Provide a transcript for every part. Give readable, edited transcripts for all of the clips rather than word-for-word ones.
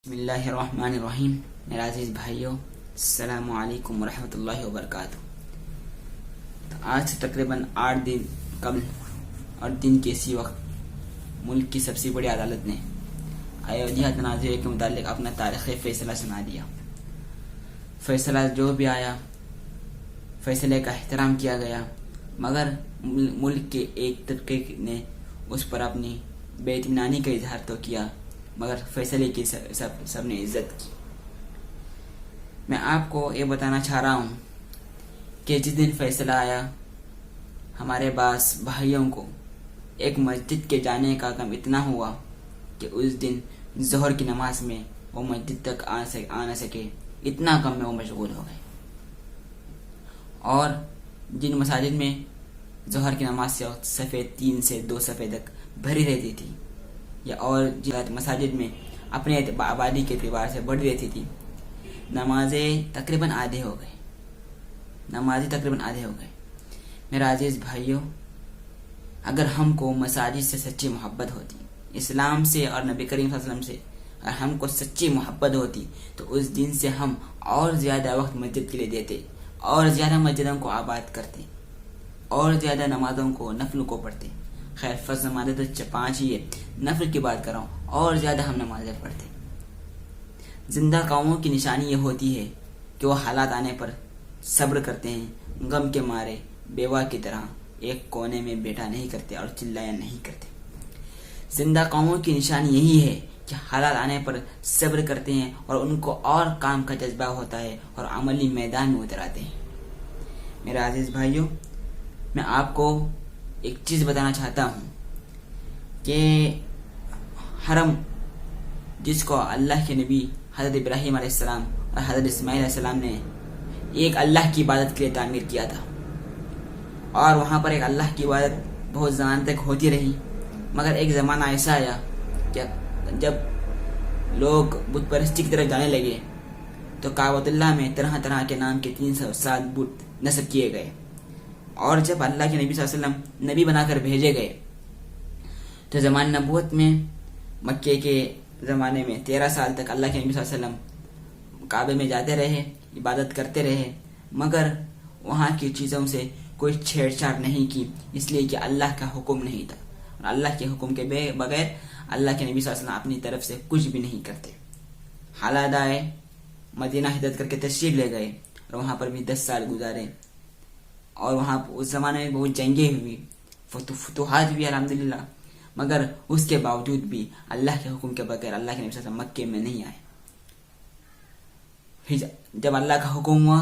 بسم اللہ الرحمن الرحیم. میرا عزیز بھائیوں، السلام علیکم ورحمۃ اللہ وبرکاتہ. آج سے تقریباً 8 دن قبل اور دن کے اسی وقت ملک کی سب سے بڑی عدالت نے ایودھیا تنازع کے متعلق اپنا تاریخی فیصلہ سنا دیا. فیصلہ جو بھی آیا، فیصلے کا احترام کیا گیا، مگر ملک کے ایک طبقے نے اس پر اپنی بے اطمینانی کا اظہار تو کیا، مگر فیصلے کی سب نے عزت کی. میں آپ کو یہ بتانا چاہ رہا ہوں کہ جس دن فیصلہ آیا، ہمارے بعض بھائیوں کو ایک مسجد کے جانے کا غم اتنا ہوا کہ اس دن ظہر کی نماز میں وہ مسجد تک آ نہ سکے، اتنا غم میں وہ مشغول ہو گئے. اور جن مساجد میں ظہر کی نماز سے وقت صفحے 3 سے 2 صفحے تک بھری رہتی تھی، یا اور جن مساجد میں اپنے آبادی کے اعتبار سے بڑھ رہتی تھی، نمازیں تقریباً آدھے ہو گئے. میرا عزیز بھائیوں، اگر ہم کو مساجد سے سچی محبت ہوتی، اسلام سے اور نبی کریم صلی اللہ علیہ وسلم سے اگر ہم کو سچی محبت ہوتی، تو اس دن سے ہم اور زیادہ وقت مسجد کے لیے دیتے، اور زیادہ مسجدوں کو آباد کرتے، اور زیادہ نمازوں کو، نفل کو پڑھتے. خیر فرض نمازیں تو 5 ہی ہے، نفل کی بات کر رہا ہوں، اور زیادہ ہم نمازیں پڑھتے. زندہ قوموں کی نشانی یہ ہوتی ہے کہ وہ حالات آنے پر صبر کرتے ہیں، غم کے مارے بیوہ کی طرح ایک کونے میں بیٹھا نہیں کرتے اور چلایا نہیں کرتے. زندہ قوموں کی نشانی یہی ہے کہ حالات آنے پر صبر کرتے ہیں اور ان کو اور کام کا جذبہ ہوتا ہے اور عملی میدان میں اتر آتے ہیں. میرا عزیز بھائیوں، میں آپ کو ایک چیز بتانا چاہتا ہوں کہ حرم، جس کو اللہ کے نبی حضرت ابراہیم علیہ السلام اور حضرت اسماعیل علیہ السلام نے ایک اللہ کی عبادت کے لیے تعمیر کیا تھا، اور وہاں پر ایک اللہ کی عبادت بہت زمان تک ہوتی رہی. مگر ایک زمانہ ایسا آیا کہ جب لوگ بت پرستی کی طرف جانے لگے تو کعبۃ اللہ میں طرح طرح کے نام کے 307 بت نصب کیے گئے. اور جب اللہ کے نبی صلی اللہ علیہ وسلم نبی بنا کر بھیجے گئے تو زمان نبوت میں مکے کے زمانے میں 13 سال تک اللہ کے نبی صلی اللہ علیہ وسلم کعبے میں جاتے رہے، عبادت کرتے رہے، مگر وہاں کی چیزوں سے کوئی چھیڑ چھاڑ نہیں کی، اس لیے کہ اللہ کا حکم نہیں تھا، اور اللہ کے حکم کے بغیر اللہ کے نبی صلی اللہ علیہ وسلم اپنی طرف سے کچھ بھی نہیں کرتے. حالات آئے، مدینہ ہجرت کر کے تشریف لے گئے، اور وہاں پر بھی 10 سال گزارے، اور وہاں اس زمانے میں بہت جنگیں ہوئی، فتوحات بھی الحمدللہ، مگر اس کے باوجود بھی اللہ کے حکم کے بغیر اللہ کے نبی صلی اللہ علیہ وسلم مکے میں نہیں آئے. جب اللہ کا حکم ہوا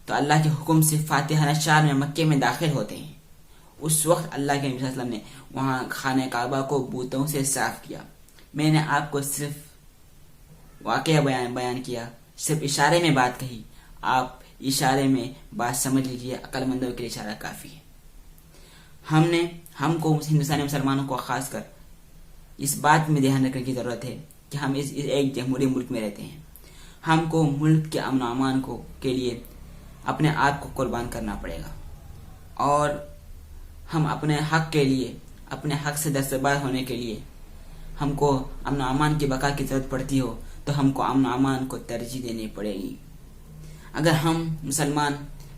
تو اللہ کے حکم سے فاتحہ نشار میں مکے میں داخل ہوتے ہیں. اس وقت اللہ کے نبی صلی اللہ علیہ وسلم نے وہاں خانہ کعبہ کو بتوں سے صاف کیا. میں نے آپ کو صرف واقعہ بیان کیا، صرف اشارے میں بات کہی، آپ اشارے میں بات سمجھ لیجیے، عقل مندوں کے لیے اشارہ کافی ہے. ہم کو ہندوستانی مسلمانوں کو خاص کر اس بات میں دھیان رکھنے کی ضرورت ہے کہ ہم اس ایک جمہوری ملک میں رہتے ہیں. ہم کو ملک کے امن و امان کے لیے اپنے آپ کو قربان کرنا پڑے گا، اور ہم اپنے حق کے لیے، اپنے حق سے دستبر ہونے کے لیے ہم کو امن و امان کی بقا کی ضرورت پڑتی ہو تو ہم کو امن و امان کو ترجیح دینی پڑے گی. اگر ہم مسلمان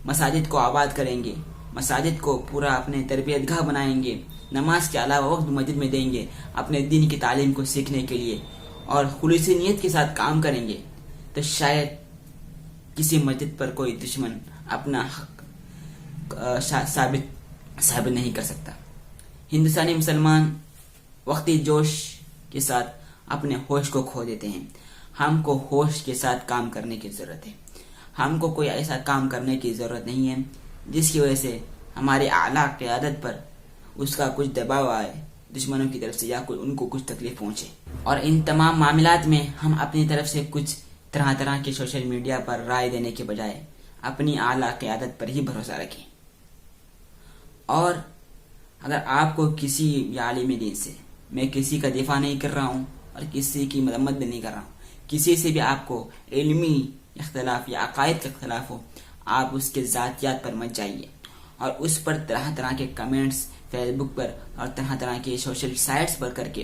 مساجد کو آباد کریں گے، مساجد کو پورا اپنے تربیت گاہ بنائیں گے، نماز کے علاوہ وقت مسجد میں دیں گے اپنے دین کی تعلیم کو سیکھنے کے لیے، اور خلوص نیت کے ساتھ کام کریں گے، تو شاید کسی مسجد پر کوئی دشمن اپنا حق ثابت نہیں کر سکتا. ہندوستانی مسلمان وقتی جوش کے ساتھ اپنے ہوش کو کھو دیتے ہیں. ہم کو ہوش کے ساتھ کام کرنے کی ضرورت ہے. ہم کو کوئی ایسا کام کرنے کی ضرورت نہیں ہے جس کی وجہ سے ہماری اعلیٰ قیادت پر اس کا کچھ دباؤ آئے دشمنوں کی طرف سے، یا ان کو کچھ تکلیف پہنچے. اور ان تمام معاملات میں ہم اپنی طرف سے کچھ طرح کے سوشل میڈیا پر رائے دینے کے بجائے اپنی اعلیٰ قیادت پر ہی بھروسہ رکھیں. اور اگر آپ کو کسی عالم دین سے، میں کسی کا دفاع نہیں کر رہا ہوں اور کسی کی مذمت بھی نہیں کر رہا ہوں، کسی سے بھی آپ کو علمی اختلاف یا عقائد کا اختلاف ہو، آپ اس کے ذاتیات پر مت جائیے اور اس پر طرح کے کمنٹس فیس بک پر اور طرح کے سوشل سائٹس پر کر کے